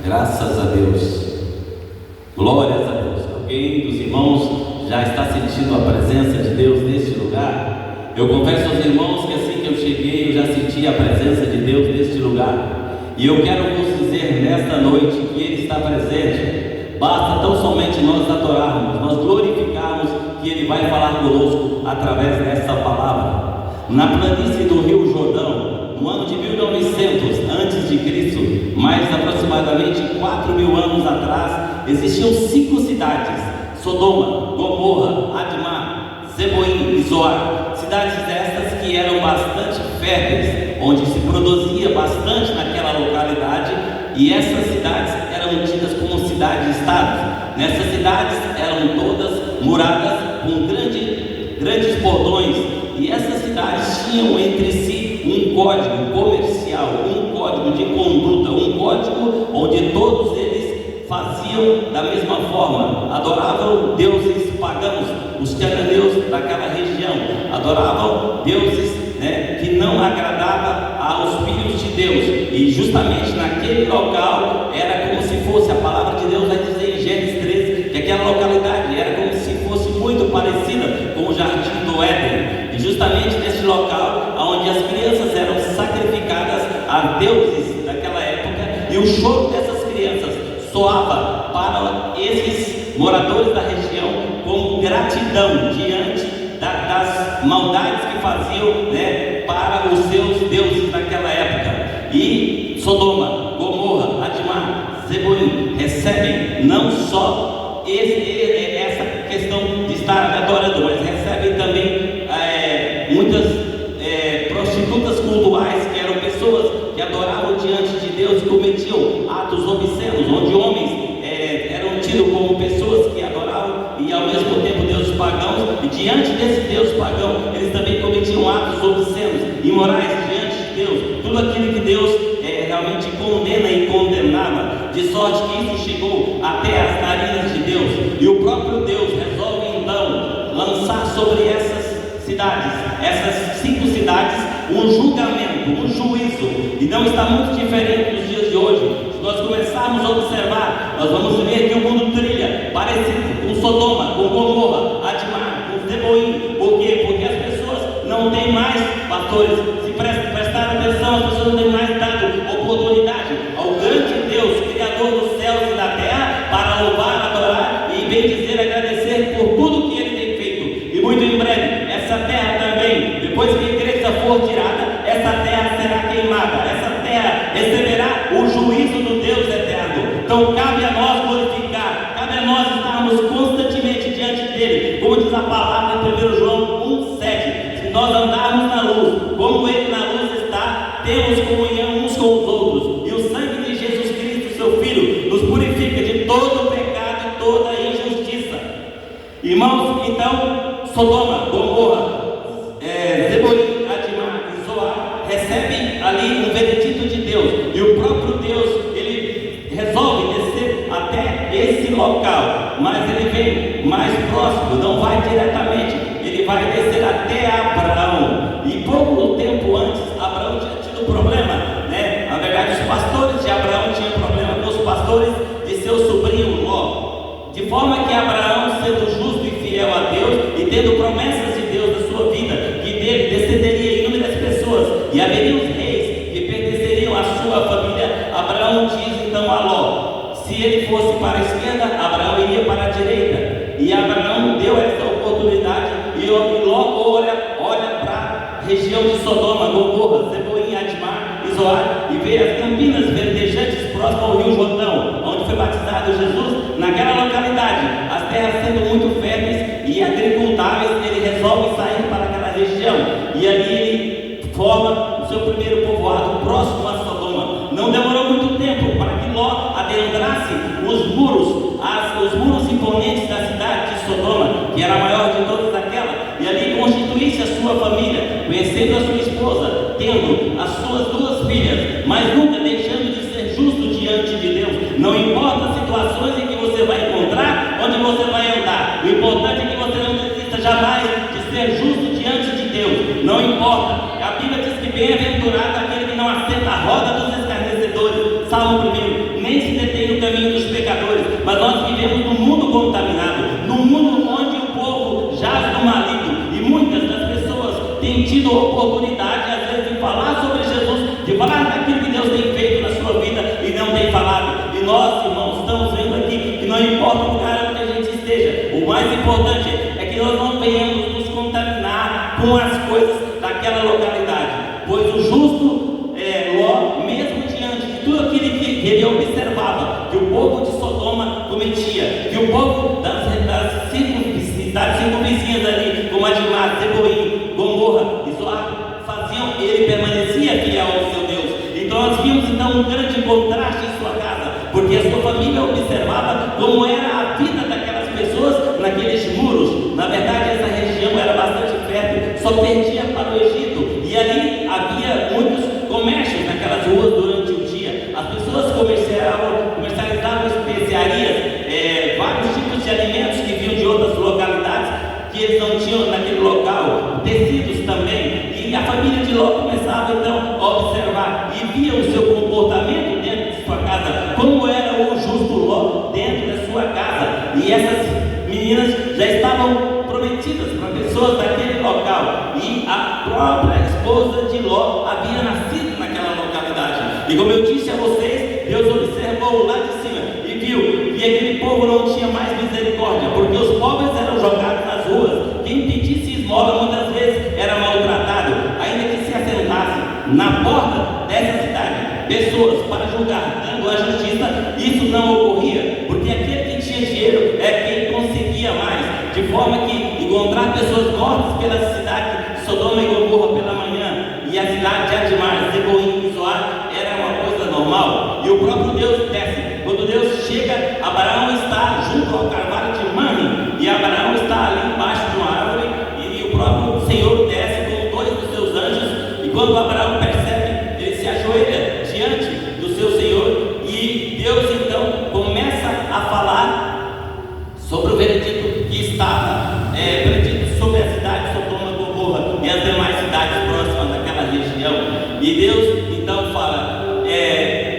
Graças a Deus, glórias a Deus. Alguém dos irmãos já está sentindo a presença de Deus neste lugar? Eu confesso aos irmãos que assim que eu cheguei, eu já senti a presença de Deus neste lugar. E eu quero vos dizer nesta noite que Ele está presente. Basta tão somente nós adorarmos, nós glorificarmos, que Ele vai falar conosco através dessa palavra. Na planície do Rio Jordão, no ano de 1900 antes de Cristo, mais aproximadamente 4.000 anos atrás, existiam 5 cidades: Sodoma, Gomorra, Admá, Zeboim e Zoar. Cidades essas que eram bastante férteis, onde se produzia bastante naquela localidade, e essas cidades eram tidas como cidades-estados. Nessas cidades eram todas muradas com grandes portões, e essas cidades tinham entre si um código comercial, um código de conduta, um código onde todos eles faziam da mesma forma, adoravam deuses pagãos. Os cananeus daquela região adoravam deuses, que não agradavam aos filhos de Deus, e justamente naquele local era como se fosse, a palavra de Deus vai dizer em Gênesis 13, que aquela localidade era como se fosse muito parecida com o jardim do Éden, e justamente nesse local onde as crianças eram sacrificadas a deuses daquela época, e o choro dessas crianças soava para esses moradores da região como gratidão diante das maldades que faziam, para os seus deuses naquela época. E Sodoma, Gomorra, Admá, Zeboim recebem não só essa questão de estar adorando, mas recebem também muitas prostitutas cultuais, que eram pessoas que adoravam diante de Deus e cometiam atos obscenos, onde homens eram tidos como pessoas que adoravam e ao mesmo tempo deuses pagãos, e diante desse Deus pagão eles também cometiam atos obscenos, imorais diante de Deus, tudo aquilo que Deus realmente condena e condenava, de sorte que isso chegou até as narinas de Deus, e o próprio Deus resolve então lançar sobre essas cidades, essas 5 cidades, um julgamento, um juízo, e não está muito diferente dos dias de hoje. Se nós começarmos a observar, nós vamos ver que o mundo trilha parecido com Sodoma, com Gomorra, Admá, com Zeboim. Por quê? Porque as pessoas não têm mais, pastores, se prestar atenção, as pessoas não têm mais dado oportunidade ao grande Deus, Criador dos céus e da terra, para louvar, adorar e bendizer, agradecer por tudo que Ele tem feito. E muito em breve, essa terra também, depois que a igreja for tirada, essa terra será queimada, essa terra receberá o juízo do Deus eterno. Então cabe a nós glorificar, cabe a nós estarmos constantemente diante dele, como diz a palavra em 1 João 1,7: se nós andarmos na luz, como ele na luz está, temos comunhão uns com os outros, e o sangue de Jesus Cristo, seu Filho, nos purifica de todo o pecado e toda a injustiça. Irmãos, então Sodoma, Gomorra, Zeboim, Admá e Zoar recebem ali um veredito de Deus, e o próprio Deus, ele resolve descer até esse local, mas ele vem mais próximo, não vai diretamente, ele vai descer até Abraão. E pouco tempo antes, Abraão tinha tido problema, na verdade os pastores de Abraão tinham problema com os pastores de seu sobrinho Ló, de forma que Abraão, sendo justo e fiel a Deus e tendo promessas de Deus na sua vida, que dele descenderia inúmeras pessoas e haveriam os reis que pertenceriam à sua família, Abraão diz então a Ló: se ele fosse para a esquerda, Abraão iria para a direita. E Abraão deu essa oportunidade, e Ló olha para a região de Sodoma, Gomorra, Zeboim, Admá e Zoar, e vê as campinas verdejantes próximas ao Rio Jordão, onde foi batizado Jesus. Naquela localidade, as terras sendo muito férteis e agricultáveis, ele resolve sair para aquela região, e ali ele forma o seu primeiro povoado próximo a Sodoma. Não demorou muito tempo para que Ló adentrasse os muros imponentes da cidade de Sodoma, que era a maior de todas aquela, e ali constituísse a sua família, conhecendo a sua esposa, tendo as suas 2 filhas, mas nunca deixando de ser justo diante de Deus. Não importa as situações em que você vai encontrar, onde você vai andar, o importante é que você não desista jamais de ser justo diante de Deus. Não importa, a Bíblia diz que bem-aventurado aquele que não assenta a roda dos escarnecedores, Salmo 1, nem se detém no caminho dos pecadores, mas nós vivemos num mundo contaminado, num mundo onde o povo jaz do maligno, e muitas das pessoas têm tido a oportunidade, às vezes, de falar sobre Jesus, de falar daquilo que Deus tem feito na sua vida e não tem falado. E nós, irmãos, estamos vendo aqui que não importa o lugar onde a gente esteja, o mais importante é que nós não venhamos nos contaminar com as coisas daquela localidade, pois o justo Ló, mesmo diante de tudo aquilo que ele observava, que o povo de Sodoma cometia, que o povo das cidades circunvizinhas ali, como Adimá, Zeboim, Gomorra e Zoar, faziam, ele permanecia fiel ao seu Deus. Então nós vimos então um grande contraste em sua casa, porque a sua família observava como era a vida daquelas pessoas naqueles muros. Na verdade, essa região era bastante fértil, só perdia para o Egito, e ali havia muitos comércios naquelas ruas durante o dia. As pessoas comercializavam especiarias, vários tipos de alimentos que vinham de outras localidades que eles não tinham naquele local, tecidos também. E a família de Ló começava então a observar e via o seu comportamento dentro de sua casa, como era o justo Ló dentro da sua casa. E essas meninas já estavam prometidas para pessoas daquele local, e a própria esposa de Ló havia nascido naquela localidade. E como eu disse a vocês, Deus observou lá de cima e viu que aquele povo não tinha mais misericórdia, porque os pobres eram jogados nas ruas. Quem pedisse esmola muitas vezes era maltratado, ainda que se assentasse na porta dessa cidade pessoas para julgar, dando a justiça, isso não ocorria, porque aquele que tinha dinheiro é quem conseguia mais, de forma que encontrar pessoas mortas pela cidade de Sodoma e Gomorra pela manhã, e a cidade de Adimá, Zeboim e Zoar era uma coisa normal. E o próprio Deus desce. Quando Deus chega, Abraão está junto ao carvalho de Mamre, e Abraão está ali embaixo de uma árvore, e o próprio Senhor desce com 2 dos seus anjos, e quando Abraão percebe, ele se ajoelha diante do seu Senhor, e Deus então começa a falar sobre o veredito que estava predito sobre a cidade de Sodoma e Gomorra e as demais cidades próximas daquela região. E Deus então fala: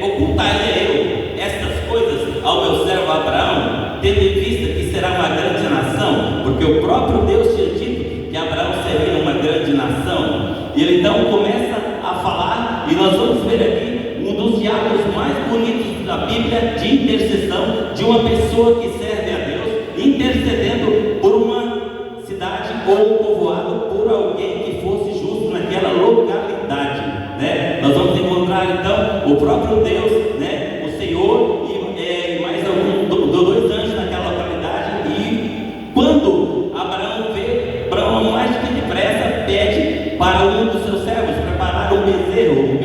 ocultaria eu estas coisas ao meu servo Abraão, tendo em vista que será uma grande nação? Porque o próprio Deus tinha dito que Abraão seria uma grande nação. E ele então começa a falar, e nós vamos ver aqui um dos diálogos mais bonitos da Bíblia, de intercessão de uma pessoa que serve a Deus, intercedendo por uma cidade ou um povoado, por alguém que fosse justo naquela localidade, né? Nós vamos encontrar então o próprio Deus, né? O Senhor e mais dois anjos naquela localidade. E quando Abraão vê, Abraão mais que depressa pede para um dos seus servos preparar um bezerro,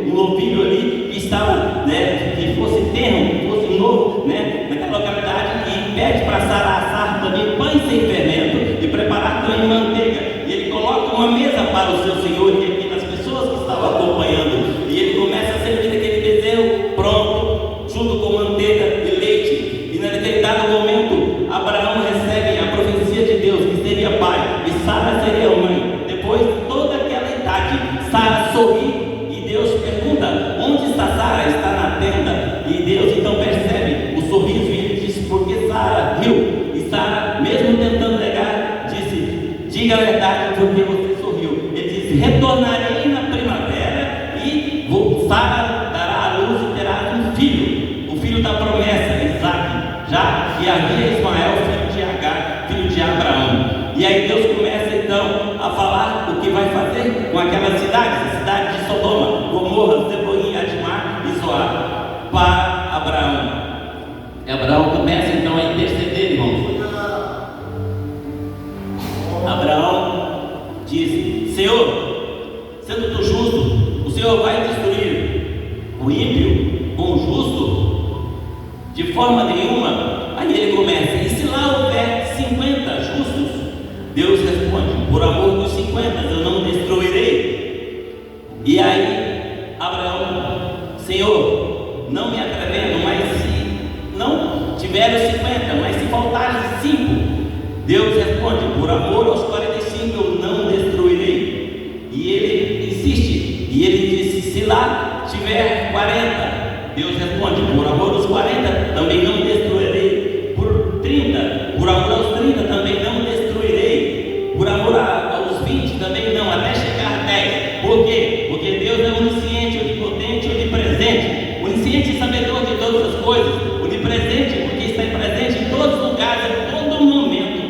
um novilho ali que estava, né? Que fosse tenro, que fosse novo, né? Naquela localidade, e pede para assar também pães sem fermento e preparar também manteiga. E ele coloca uma mesa para o seu Senhor e aquelas pessoas que estavam acompanhando, e ele começa a servir aquele bezerro pronto, junto com manteiga e leite. E naquele dado momento, Abraão recebe a profecia de Deus que seria pai e Sara seria mãe. Depois de toda aquela idade, Sara sorri, e Deus pergunta: onde está Sara? Está na tenda. E Deus então percebe o sorriso, e ele diz: porque Sara riu. E Sara, mesmo tentando negar, disse: diga a verdade, porque você sorriu. Ele diz: retornarei na primavera, e Sara dará à luz e terá um filho, o filho da promessa, Isaque, já que havia Ismael, filho de Agar, filho de Abraão. E aí Deus começa então a falar o que vai fazer com aquelas cidades, a cidade de Sodoma, Gomorra, Zeboim, Adimá e Zoar, para Abraão. E Abraão começa então a interceder, irmãos. Abraão diz: Senhor, sendo tu justo, o Senhor vai destruir o ímpio com o justo? De forma nenhuma. Aí ele começa: e se lá houver 50 justos? Deus responde: por amor dos 50 eu não destruirei. E aí Abraão: Senhor, não me atrevendo, mas se não tiver os 50, mas se faltarem 5, Deus responde: por amor aos 45 eu não destruirei. E ele insiste, e ele disse: se lá tiver 40, Deus responde: por amor aos 40 também não destruirei, por 30, por amor aos 30 também não destruirei, por amor aos 20 também não, até chegar a 10. Por quê? Porque Deus é onisciente, onipotente, onipresente, onisciente e sabedor de todas as coisas, onipresente porque está presente em todos os lugares, em todo momento,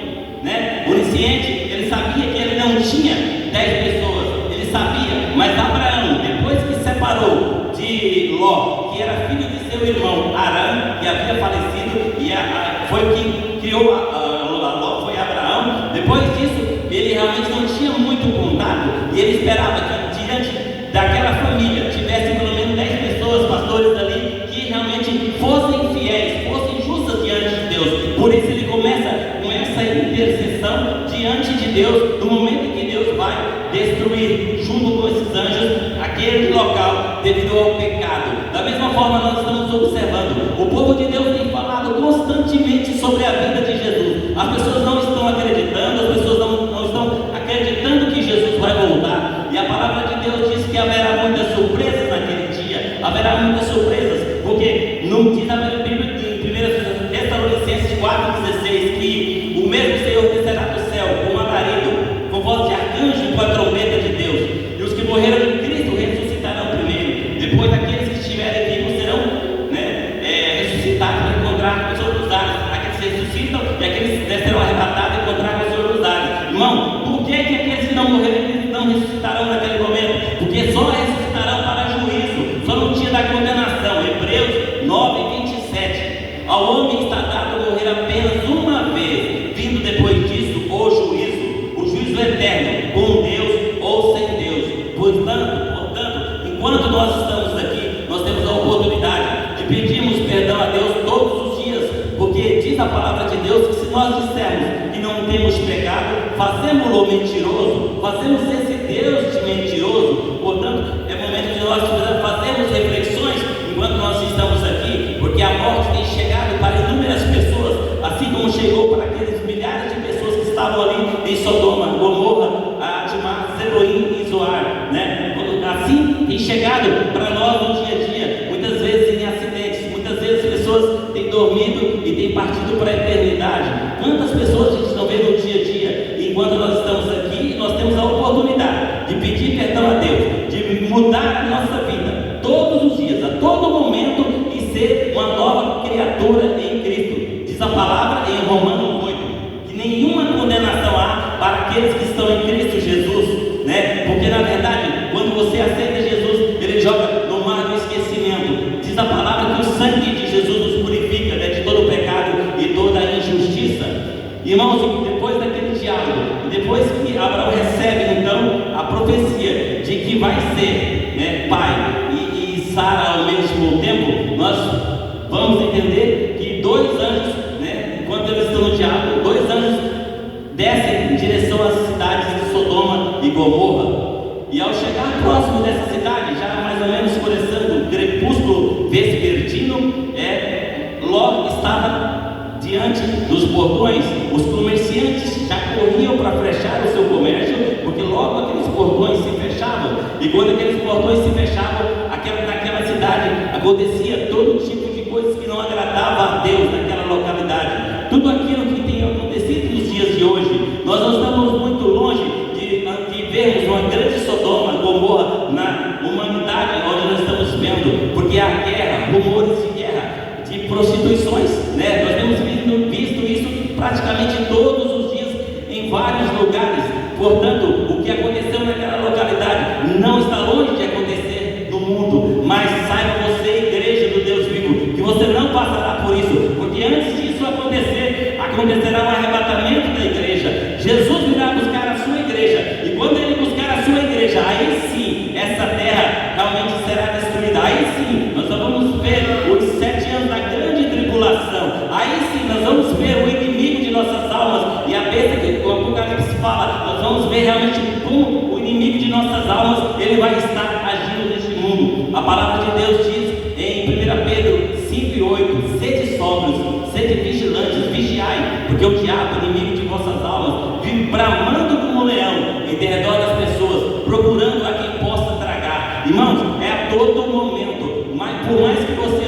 né? Onisciente, ele sabia que ele não tinha 10 pessoas, ele sabia, mas Abraão, depois que separou de Ló, que era filho de seu irmão Arã, que havia falecido, e foi quem criou Ló, foi Abraão. Depois disso, ele realmente não tinha muito contato, e ele esperava que diante daquela família tivesse pelo menos 10 pessoas, pastores ali, que realmente fossem fiéis, fossem justas diante de Deus. Por isso ele começa com essa intercessão diante de Deus, no momento em que Deus vai destruir, junto com esses anjos, aquele local devido ao pecado. Da mesma forma, nós estamos observando, o povo de Deus tem falado constantemente sobre a vida de Jesus. As pessoas não estão acreditando, as pessoas não estão acreditando que Jesus vai voltar. E a palavra de Deus diz que haverá muitas surpresas naquele dia, haverá muitas surpresas, porque não diz a Bíblia em 1 Tessalonicenses 4,16 que o mesmo Senhor descerá do céu com alarido, com voz de arcanjo e com a trombeta de Deus, e os que morreram em Cristo ressuscitarão primeiro. Depois, aqueles que estiverem vivos serão ressuscitados para encontrar com o Senhor dos ares. Aqueles que ressuscitam e aqueles que serão arrebatados e encontrar com o Senhor dos ares. Irmão, por que aqueles que não morreram não ressuscitarão naquele momento? Porque só ressuscitarão para juízo, só no dia da condenação. Hebreus 9:27. Ao homem está dado morrer apenas uma vez, vindo depois disso o juízo eterno, com Deus ou sem Deus. Portanto, enquanto nós estamos aqui, nós temos a oportunidade de pedirmos perdão a Deus todos os dias, porque diz a palavra de Deus que se nós dissermos que não temos pecado, fazemos-lo mentiroso, fazemos esse Deus de mentiroso. Portanto, é momento de nós fazermos reflexões enquanto nós estamos aqui, porque a morte tem chegado para inúmeras pessoas, assim como chegou para aqueles milhares de pessoas que estavam ali em Sodoma, Gomorra, Admá, Zeboim e Zoar, né? Assim tem chegado para nós no dia a dia, muitas vezes em acidentes, muitas vezes pessoas têm dormido e têm partido para a eternidade. Quantas pessoas a gente não vê no dia a dia? Enquanto nós estamos aqui, nós temos a oportunidade de pedir perdão a Deus, de mudar a nossa vida todos os dias, a todo momento, e ser uma nova criatura em Cristo. Diz a palavra em Romanos 8 que nenhuma condenação há para aqueles que estão em Cristo Jesus, né? Porque na verdade, quando você aceita Jesus, ele joga no mar do esquecimento. Diz a palavra que o sangue de Jesus nos purifica, né, de todo pecado e toda injustiça. Irmãos, depois daquele diálogo, depois que Abraão recebe então a profecia de que vai ser, né, pai e Sara ao mesmo tempo, nós vamos entender que 2 anjos, né, enquanto eles estão no diálogo, 2 anjos descem em direção às cidades de Sodoma e Gomorra. E ao chegar próximo dessa cidade, já mais ou menos escurecendo, crepúsculo vespertino, Ló estava diante dos portões. Os comerciantes já corriam para fechar o seu comércio, porque logo aqueles portões se fechavam. E quando aqueles portões se fechavam, naquela cidade acontecia todo tipo de coisas que não agradavam a Deus naquela localidade. Tudo aquilo que tem acontecido nos dias de hoje, nós não estamos muito longe de vermos uma grande Sodoma, Gomorra na humanidade onde nós estamos vendo, porque há guerra, rumores de guerra, de prostituições, né? Nós temos visto isso praticamente todos os dias em vários lugares. Portanto, o que aconteceu naquela localidade não está longe de acontecer no mundo, mas saiba você, igreja do Deus vivo, que você não passará por isso, porque antes disso acontecer, acontecerá um arrebatamento da igreja. Jesus virá buscar a sua igreja, e quando ele buscar a sua igreja, aí sim, essa terra realmente será destruída. Aí sim, nós vamos ver os 7 anos da grande tribulação. Aí sim, nós vamos ver o inimigo de nossas almas, e a besta que o Apocalipse fala, nós vamos ver realmente como o inimigo de nossas almas, ele vai estar agindo neste mundo. A palavra de Deus diz em 1 Pedro 5:8, sede sóbrios, sede vigilantes, vigiai, porque o diabo, inimigo de vossas almas, vive bramando como um leão em derredor das pessoas, procurando a quem possa tragar. Irmãos, é a todo momento, mas por mais que você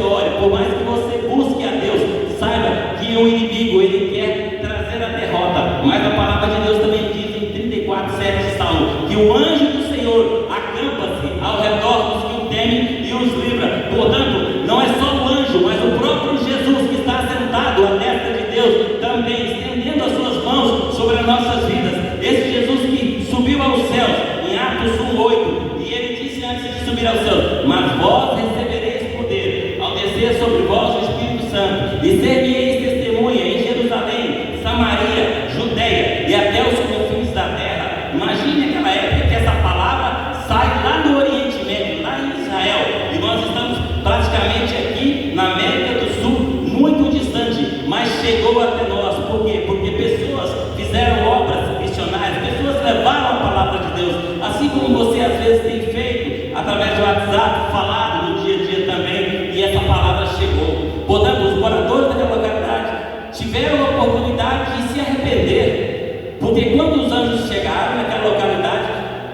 por mais que você busque a Deus, saiba que o inimigo, ele quer trazer a derrota. Mas a palavra de Deus também diz em 34:7 de Salmo, que o anjo do Senhor acampa-se ao redor dos que o temem e os livra. Portanto, não é só o anjo, mas o próprio Jesus que está sentado à destra de Deus, também estendendo as suas mãos sobre as nossas vidas. Esse Jesus que subiu aos céus, em Atos 1:8, e ele disse antes de subir aos céus: mas vós recebereis poder ao descer sobre vós o Espírito Santo, e ser-me-eis testemunha em Jerusalém, Samaria, Judeia e até os confins da terra. Imagine aquela época que essa palavra sai lá do Oriente Médio, lá em Israel, e nós estamos praticamente aqui na América do Sul, muito distante, mas chegou até nós. Por quê? Porque pessoas fizeram obras missionárias, pessoas levaram a palavra de Deus, assim como você às vezes tem feito através do WhatsApp, falado no dia a dia também, e essa palavra chegou. Portanto, os moradores daquela localidade tiveram a oportunidade de se arrepender, porque quando os anjos chegaram naquela localidade,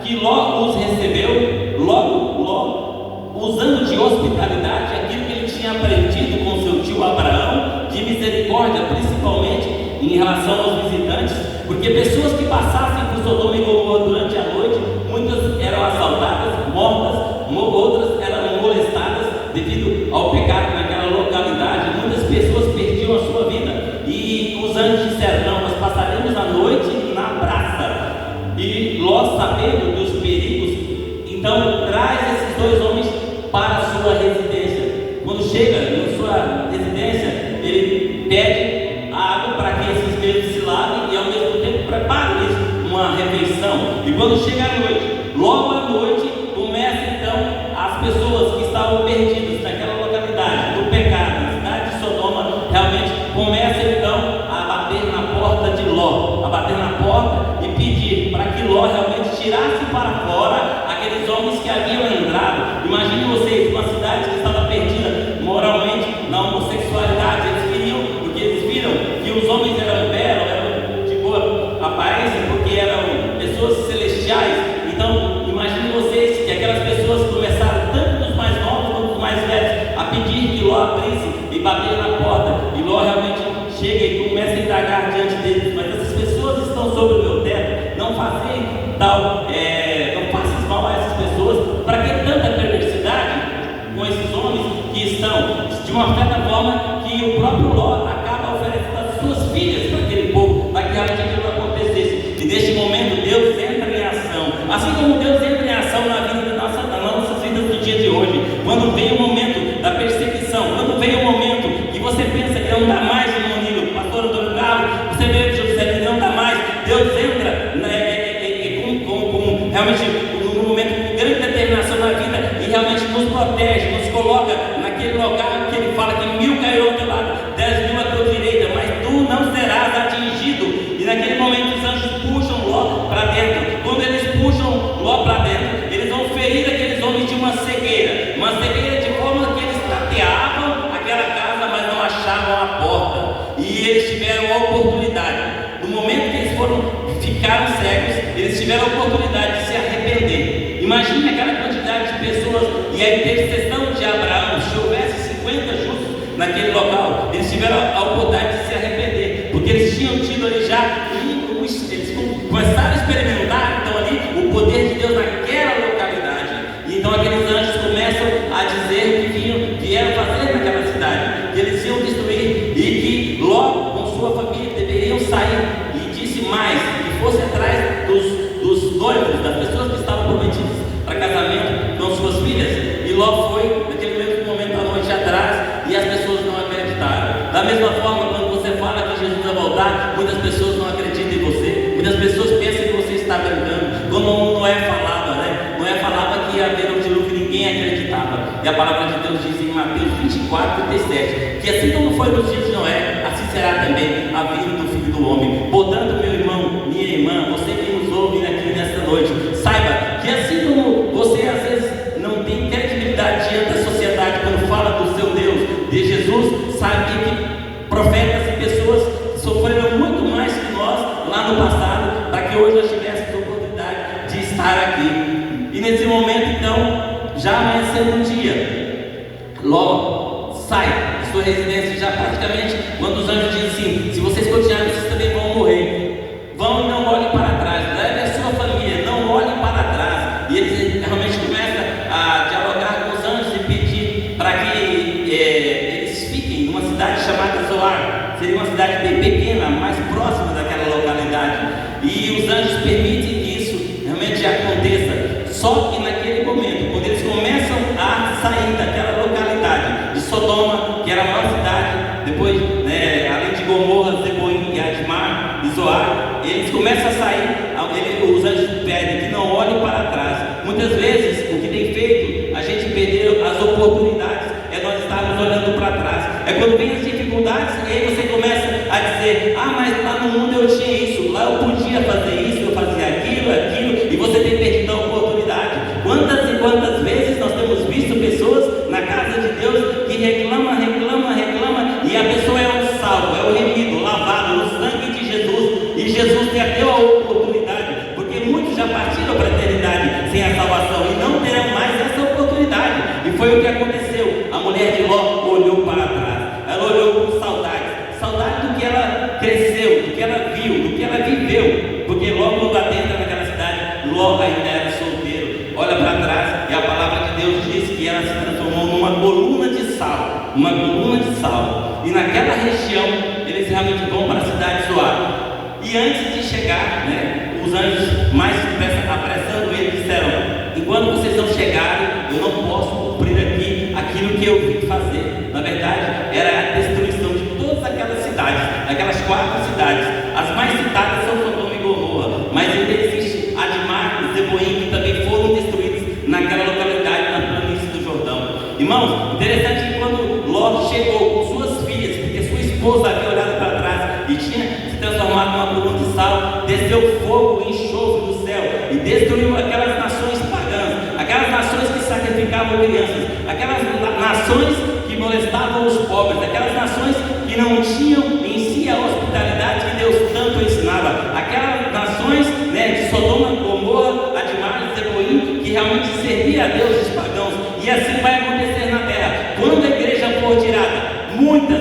que logo os recebeu, logo, usando de hospitalidade aquilo que ele tinha aprendido com seu tio Abraão, de misericórdia, principalmente em relação aos visitantes, porque pessoas que passassem por Sodoma e Gomorra durante a noite, muitas eram assaltadas, mortas, outras eram molestadas devido ao pecado naquela localidade. Muitas pessoas perdiam a sua vida, e os anjos disseram: não, nós passaremos a noite na praça. E Ló, sabendo dos perigos, então traz esses dois homens para a sua residência. Quando chega na sua residência, ele pede água para que esses mesmos se lavem, e ao mesmo tempo prepara-lhes uma refeição. E quando chega a noite, logo à noite, começa então as pessoas que estavam perdidas naquela localidade do pecado, na cidade de Sodoma, realmente começam então a bater na porta de Ló, a bater na porta e pedir para que Ló realmente tirasse para fora aqueles homens que haviam entrado. Imagine vocês, uma cidade que estava perdida moralmente na homossexualidade. Eles queriam, porque eles viram que os homens eram belos, eram de boa aparência, porque eram pessoas celestiais. Então, imagine vocês que aquelas pessoas começaram, tanto dos mais novos quanto dos mais velhos, a pedir que Ló abrisse e bater na porta. E Ló realmente chega e começa a indagar diante deles: mas essas pessoas estão sobre o meu teto, não fazem tal, não façam mal a essas pessoas. Para que tanta perversidade com esses homens que estão, de uma certa forma, que o próprio Ló acaba oferecendo as suas filhas para aquele povo, para que realmente aquilo acontecesse. E neste momento Deus entra em ação, assim como Deus entra em ação na vida das nossas vidas do dia de hoje. Quando vem o momento da perseguição, quando vem o momento que você pensa que não dá mais, irmão Nilo, pastor Antônio Carlos, você vê que José, não dá mais, Deus entra realmente num momento de grande determinação na vida, e realmente nos protege, nos coloca naquele lugar que ele fala que 1000 cairão ao teu lado, 10.000 à tua direita, mas tu não serás atingido. E naquele momento os anjos puxam Ló para dentro. Quando eles puxam Ló para dentro, eles vão ferir aqueles homens de uma cegueira de forma que eles tateavam aquela casa, mas não achavam a porta. E eles tiveram a oportunidade, no momento que eles ficaram cegos, eles tiveram a oportunidade de se arrepender. Imagine aquela quantidade de pessoas e a intercessão de Abraão. Se houvesse 50 justos naquele local, eles tiveram a oportunidade de se arrepender, porque eles tinham tido ali já, eles começaram a experimentar então ali o poder de Deus naquela localidade. E então aqueles anjos começam a dizer o que vieram fazer naquela cidade, que eles iam destruir, e que Ló com sua família deveriam sair. E disse mais, que fosse atrás dos noivos, das pessoas que estavam prometidas para casamento com suas filhas. E Ló foi naquele mesmo momento à noite atrás, e as pessoas não acreditaram. Da mesma forma, quando você fala que Jesus vai voltar, muitas pessoas não acreditam em você, muitas pessoas pensam que você está brincando. Quando Noé falava, Noé falava que ia haver um dilúvio que ninguém acreditava. E a palavra de Deus diz em Mateus 24:37, que assim como foi nos dias de Noé, assim será também a vida do Filho do Homem. Portanto, meu irmão, minha irmã, você que nos ouve aqui nesta noite, saiba que assim como você às vezes não tem credibilidade diante da sociedade quando fala do seu Deus, de Jesus, sabe que profetas e pessoas sofreram muito mais que nós lá no passado, para que hoje nós tivéssemos a oportunidade de estar aqui. E nesse momento então, já amanhecendo um dia, Ló sai sua residência já praticamente, quando os anjos dizem assim: se vocês continuarem, vocês também vão morrer. Vão e não olhem para trás, leve a sua família, não olhem para trás. E eles realmente começam a dialogar com os anjos e pedir para que eles fiquem numa cidade chamada Zoar. Seria uma cidade bem pequena, mais próxima daquela localidade. E os anjos permitem que isso realmente aconteça. Só que naquele momento, quando eles começam a sair daquela localidade de Sodoma, que era a maior cidade, depois, além de Gomorra, Zeboim e Admar e Zoar, eles começam a sair. Os anjos pedem que não olhem para trás. Muitas vezes, o que tem feito a gente perder as oportunidades é nós estarmos olhando para trás. É quando vem as dificuldades, e aí você começa a dizer: ah, mas lá no mundo eu tinha isso, lá eu podia fazer isso, eu fazia aquilo, e você tem perdido a oportunidade. Quantas e quantas vezes nós temos visto pessoas na casa de Deus que reclama, e a pessoa é um salvo, é o remido, lavado no sangue de Jesus, e Jesus te deu a oportunidade, porque muitos já partiram para a eternidade sem a salvação e não terão mais essa oportunidade. E foi o que aconteceu. A mulher de Ló olhou para trás, ela olhou com saudade do que ela cresceu, do que ela viu, do que ela viveu, porque logo quando adentra naquela cidade, Ló ainda era solteiro. Olha para trás e a palavra de Deus diz que ela se transformou numa coluna de sal, e naquela região eles realmente vão para a cidade de Zoar. E antes de chegar, os anjos mais apressando eles disseram: enquanto vocês não chegarem, eu não posso cumprir aqui aquilo que eu vim fazer. Na verdade, era a destruição de todas aquelas cidades, aquelas 4 cidades. As mais citadas são Sodoma e Gomorra, mas ainda existe Admar e Zeboim, que também foram destruídos naquela localidade, na planície do Jordão. Irmãos, interessante que quando Ló chegou com suas filhas, porque sua esposa havia olhado para trás e tinha se transformado numa coluna de sal, desceu fogo e enxofre do céu e destruiu aquelas nações pagãs, aquelas nações que sacrificavam crianças, aquelas nações que molestavam os pobres, aquelas nações que não tinham em si a hospitalidade que Deus tanto ensinava, aquelas nações de Sodoma, Gomorra, Admar e Zeboim, que realmente servia a Deus os pagãos. E assim vai acontecer na terra. Quando a igreja for tirada, muitas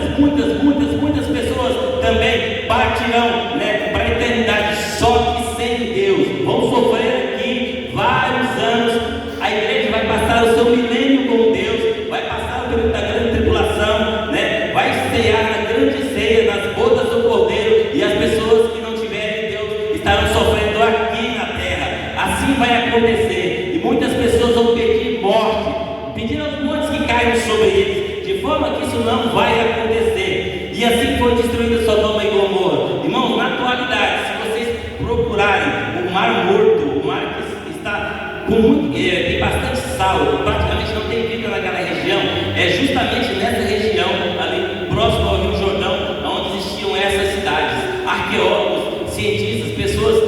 pessoas também partirão para a eternidade, só que sem Deus. Vão sofrer aqui vários anos. A igreja vai passar o seu milênio com Deus, vai passar o período da grande tribulação, vai cear na grande ceia, nas bodas do Cordeiro, e as pessoas que não tiverem Deus estarão sofrendo aqui na terra. Assim vai acontecer, e muitas pessoas vão pedir morte, pedir aos montes que caiam sobre eles, de forma que isso não vai acontecer. E assim foi destruída Sodoma e Gomorra. Irmãos, na atualidade, se vocês procurarem o Mar Morto, o mar que está com tem bastante sal, praticamente não tem vida naquela região, é justamente nessa região, ali próximo ao Rio Jordão, onde existiam essas cidades. Arqueólogos, cientistas, pessoas,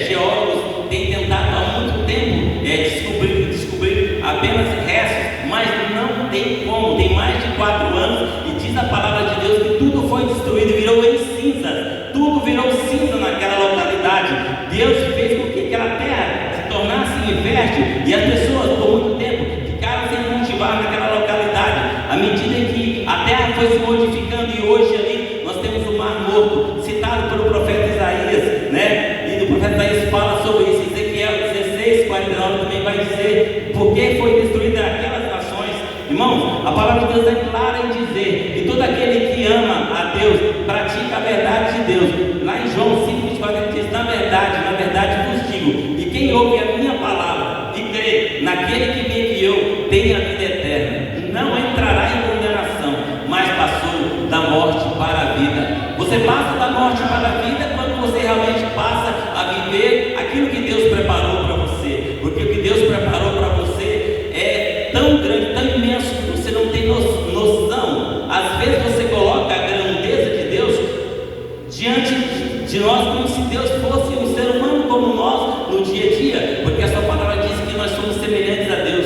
geólogos têm tentado há muito tempo descobrir apenas restos, mas não tem como. Tem mais de 4 anos e diz a palavra de Deus que tudo foi destruído e virou em cinza. Tudo virou cinza naquela localidade. Deus fez com que aquela terra se tornasse infértil e as pessoas por muito tempo ficaram sem cultivar naquela localidade. À medida em que a terra foi se modificando, e hoje ali nós temos o Mar Morto, citado pelo profeta Isaías, e o profeta Isaías fala sobre isso. Ezequiel 16:49 também vai dizer por que foi destruída aquelas nações. Irmãos, a palavra de Deus é clara em dizer que todo aquele que ama a Deus pratica a verdade de Deus. Lá em João 5:24 ele diz: na verdade vos digo, e quem ouve a minha palavra e crê naquele que me enviou tem a vida eterna, não entrará em condenação, mas passou da morte para a vida. Você passa da morte para a vida quando você realmente passa a viver aquilo que Deus preparou para você, porque o que Deus preparou para você é tão grande, tão imenso, que você não tem noção. Às vezes você coloca a grandeza de Deus diante de nós como se Deus fosse um ser humano como nós no dia a dia, porque a sua palavra diz que nós somos semelhantes a Deus.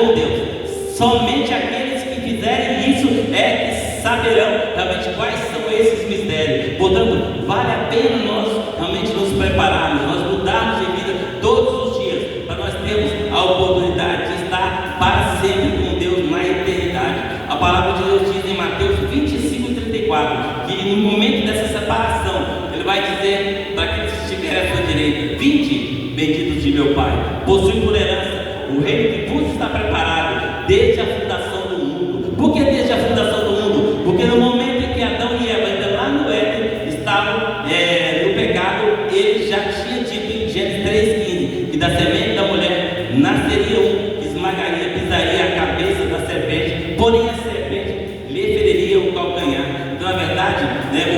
com Deus. Somente aqueles que fizerem isso que saberão realmente quais são esses mistérios. Portanto, vale a pena nós realmente nos prepararmos, nós mudarmos de vida todos os dias, para nós termos a oportunidade de estar para sempre com Deus na eternidade. A palavra de Deus diz em Mateus 25:34 que no momento dessa separação, Ele vai dizer para aqueles que estiverem à sua direita: vinde, benditos de meu Pai, possuem por herança o reino que vos está preparado desde a fundação do mundo. Por que desde a fundação do mundo? Porque no momento em que Adão e Eva, ainda lá no Éden, estavam no pecado, Ele já tinha dito em Gênesis 3:15 que da semente da mulher nasceria um que esmagaria, pisaria a cabeça da serpente, porém a serpente lhe feriria o calcanhar. Então, na verdade,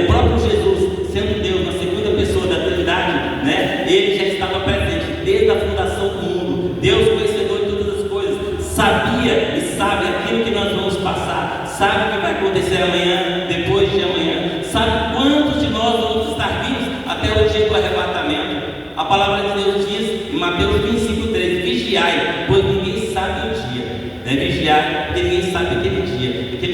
o próprio Jesus, sendo Deus na segunda pessoa da Trindade, Ele já estava presente desde a fundação do mundo. Deus, conhecedor de todas as coisas, sabia e sabe aquilo que nós vamos passar, sabe o que vai acontecer amanhã, depois de amanhã, sabe quantos de nós vamos estar vivos até o dia do arrebatamento. A palavra de Deus diz em Mateus 25:13: vigiai, pois ninguém sabe o dia. Vigiai, porque ninguém sabe aquele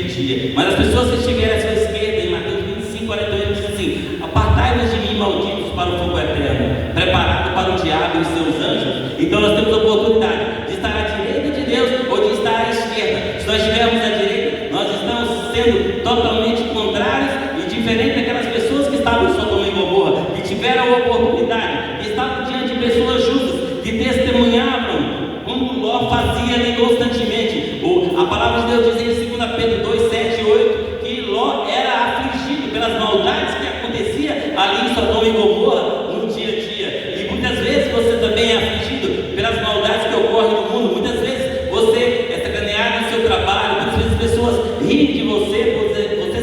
dia. Mas as pessoas que estiverem à sua esquerda, em Mateus 25:48, diz assim: apartai-vos de mim, malditos, para o fogo eterno, preparado para o diabo e os seus anjos. Então nós temos a oportunidade de estar à direita de Deus ou de estar à esquerda. Se nós estivermos à direita, nós estamos sendo totalmente contrários e diferentes daquelas pessoas que estavam em Sodoma e Gomorra, que tiveram a oportunidade, que estavam diante de pessoas justas, que testemunhavam como Ló fazia ali constantemente. A palavra de Deus diz em 2 Pedro 2, 7 e 8 que Ló era afligido pelas maldades que acontecia ali em Sodoma e Gomorra no dia a dia. E muitas vezes você também é afligido pelas maldades que ocorrem no mundo. Muitas vezes você é sacaneado no seu trabalho, muitas vezes pessoas riem de você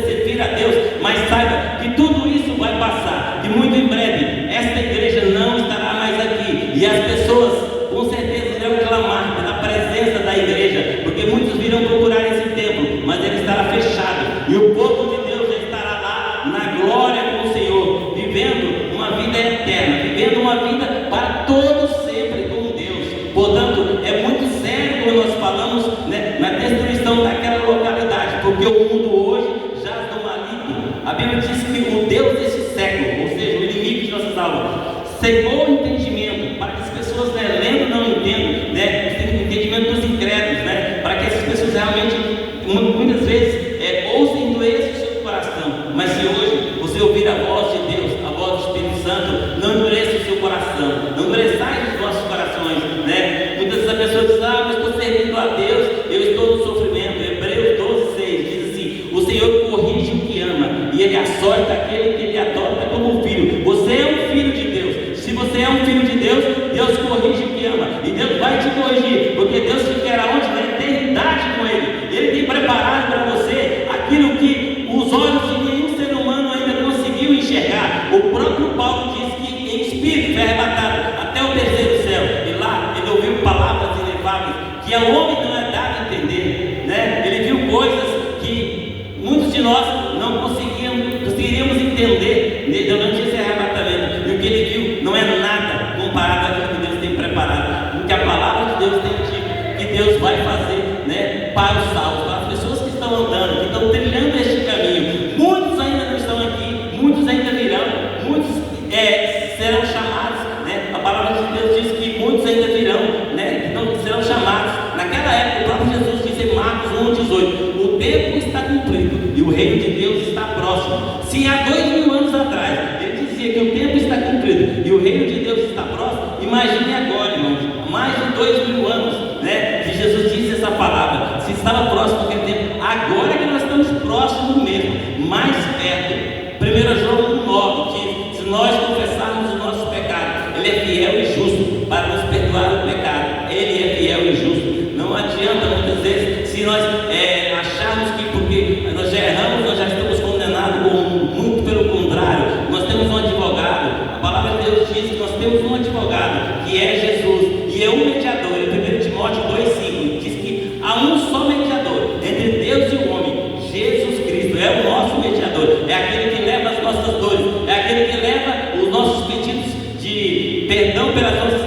servir a Deus, mas saiba que tudo isso vai passar, e muito em breve esta igreja não estará mais aqui, e as pessoas com certeza irão clamar pela presença da igreja, porque muitos virão procurar esse templo, mas ele estará fechado, e o povo de Deus já estará lá na glória com o Senhor, vivendo uma vida eterna, vivendo uma vida para todos sempre com Deus. Portanto, é muito sério quando nós falamos na destruição daquela localidade, porque o mundo hoje jaz do maligno. A Bíblia diz que o Deus desse século, ou seja, o inimigo de nossas almas, cegou o entendimento para que as pessoas lendo não entendam, o entendimento dos incrédulos, para que essas pessoas realmente, muitas vezes, ouçam endurecer o seu coração. Mas se hoje você ouvir a voz de Deus, a voz do Espírito Santo, não endureça o seu coração, não endureçais os nossos corações. Muitas vezes a pessoa diz: mas estou servindo a Deus, eu estou no sofrimento. Hebreus 12:6 diz assim: o Senhor corrige o que ama, e Ele açoita aquele que Ele adota como filho. Você é um filho de Deus. Se você é um filho de Deus, Deus corrige o que ama, e Deus vai te corrigir, porque Deus te quer aonde? Na eternidade com Ele. Ele tem preparado para você aquilo que os olhos de nenhum ser humano ainda conseguiu enxergar. O próprio Paulo diz que em espírito foi arrebatado até o terceiro céu, e lá ele ouviu palavras inefáveis que ao homem não é dado a entender. Ele viu coisas que muitos de nós não conseguiríamos entender durante esse arrebatamento, e o que ele viu não é nada comparado àquilo que Deus tem preparado, porque a palavra de Deus tem dito que Deus vai fazer para os salvos, para as pessoas que estão andando, que estão trilhando este caminho. Muitos ainda não estão aqui, muitos ainda virão, muitos serão chamados. A palavra de Deus diz que muitos ainda virão, então serão chamados. Naquela época, o próprio Jesus disse em Marcos 1:18: o tempo está cumprido e o reino de Deus está próximo. Se há 2000 anos atrás ele dizia que o tempo está cumprido e o reino de Deus está próximo, imagine agora, irmãos, mais de 2000 anos que Jesus disse essa palavra. Se estava próximo aquele tempo, agora que nós estamos próximos mesmo, mais perto. 1 João 1:9 diz: se nós confessarmos os nossos pecados, Ele é fiel e justo para nos perdoar o pecado. Ele é fiel e justo. Não adianta muitas vezes, se nós acharmos que porque nós já erramos, nós já estamos condenados ao mundo. Muito pelo contrário, nós temos um advogado. A palavra de Deus diz que nós temos um advogado, que é Jesus, e é um mediador. Em 1 Timóteo 2:5 diz que há um só mediador entre Deus e o homem, Jesus Cristo. É o nosso mediador, é aquele que leva as nossas dores, é aquele que leva os nossos pedidos de perdão pelas nossas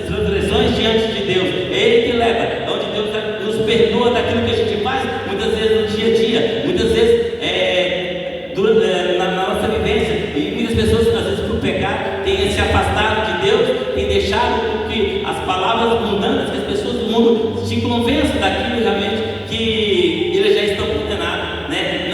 transgressões diante de Deus. É Ele que leva, onde Deus perdoa daquilo que a gente faz, muitas vezes no dia a dia, muitas vezes na nossa vivência, e muitas pessoas, às vezes, por pecado, têm se afastado de Deus, têm deixado que as palavras mundanas, que as pessoas do mundo se convençam daquilo realmente que eles já estão condenados, né?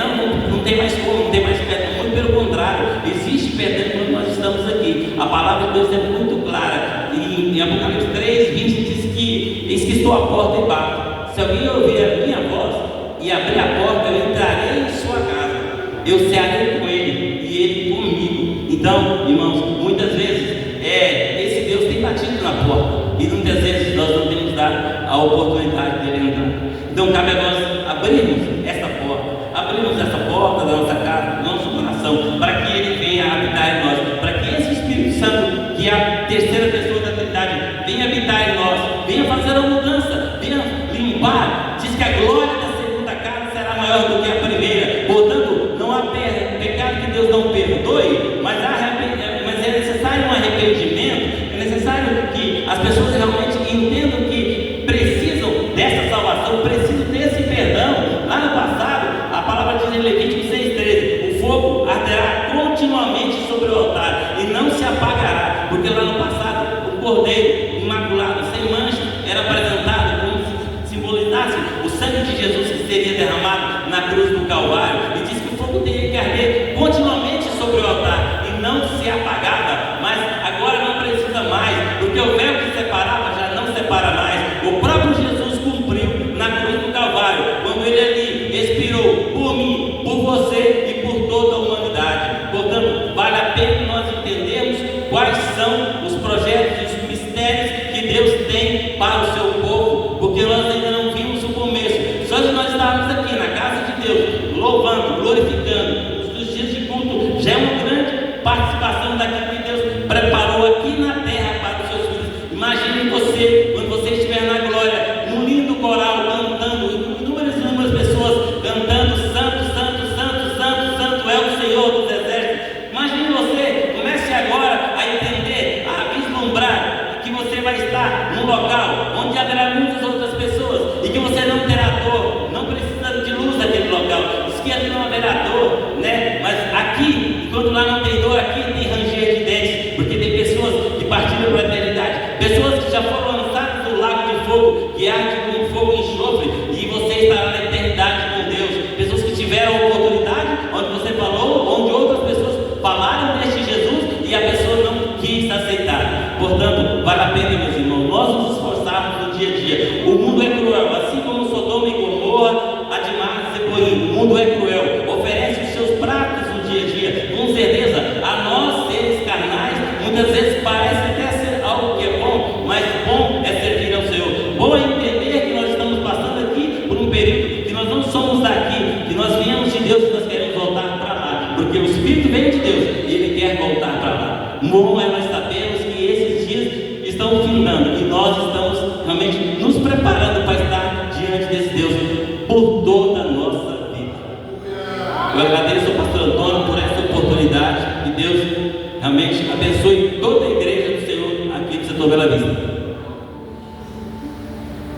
Não tem mais como, não tem mais perdão, muito pelo contrário, existe perdão quando nós estamos aqui. A palavra de Deus é muito clara, e em Apocalipse 3:20 diz que eis que estou à porta e bato. Se alguém ouvir a minha voz e abrir a porta, eu entrarei em sua casa, eu cearei com ele e ele comigo. Então, irmãos, muitas vezes esse Deus tem batido na porta, e muitas vezes nós não temos dado a oportunidade dele entrar. Então cabe a nós abrirmos essa porta da nossa casa, do nosso coração, para que ele venha habitar em nós, para que esse Espírito Santo, que é a terceira pessoa da Trindade, venha habitar em nós, venha fazer a mudança, venha limpar. Diz que a glória da segunda casa será maior do que a primeira. Portanto, não há pecado que Deus não perdoe, mas é necessário um arrependimento, é necessário que as pessoas realmente entendam que precisam dessa salvação, precisam desse perdão. Lá no passado, a palavra diz em Levítico 6:13: o fogo arderá continuamente sobre o altar e não se apagará, porque lá no passado o cordeiro imaculado, sem mancha, era apresentado como se simbolizasse o sangue de Jesus que seria derramado na cruz do Calvário, e diz que o fogo teria que arder continuamente sobre o altar e não se apagava. Mas agora não precisa mais, porque o véu que separava já não separa mais. O próprio Jesus cumpriu na cruz do Calvário, quando ele ali expirou por mim, por você e por toda a humanidade. Portanto, vale a pena nós entendermos quais são os projetos e os mistérios que Deus tem para o seu povo, porque nós ainda não vimos o começo. Só de nós estarmos aqui na casa de Deus, louvando, glorificando, os dias de culto já é uma grande participação daquilo que Deus preparou aqui na terra para os seus filhos. Imagine você, quando você estiver na glória, num lindo coral, cantando, inúmeras pessoas cantando: Santo, Santo, Santo, Santo, Santo é o Senhor dos Exércitos. Imagine você, comece agora a entender, a vislumbrar que você vai estar num local onde haverá muitas outras pessoas e que você não terá dor, não precisa de luz naquele local. Isso que aqui não haverá dor, né? Mas aqui, enquanto lá não tem dor, aqui tem ranger de dentes, porque tem pessoas que partilham para a eternidade, pessoas que já foram lançadas no lago de fogo, que arde como fogo e enxofre, e você estará na eternidade com Deus. Pessoas que tiveram a oportunidade, onde você falou, onde outras pessoas falaram deste Jesus e a pessoa não quis aceitar. Portanto, vale a pena, meus irmãos, nós nos esforçarmos no dia a dia. O mundo é cruel, assim como Sodoma e Gomorra, Admar e Zeboim. O mundo é cruel, oferece os seus pratos no dia a dia. Com certeza, a nós, seres carnais, muitas vezes parece até ser algo que é bom, mas bom é servir ao Senhor. Bom é entender que nós estamos passando aqui por um período que nós não somos daqui, que nós viemos de Deus e nós queremos voltar para lá, porque o Espírito vem de Deus e Ele quer voltar para lá. Bom é nós sabermos que esses dias estão findando e nós estamos realmente nos preparando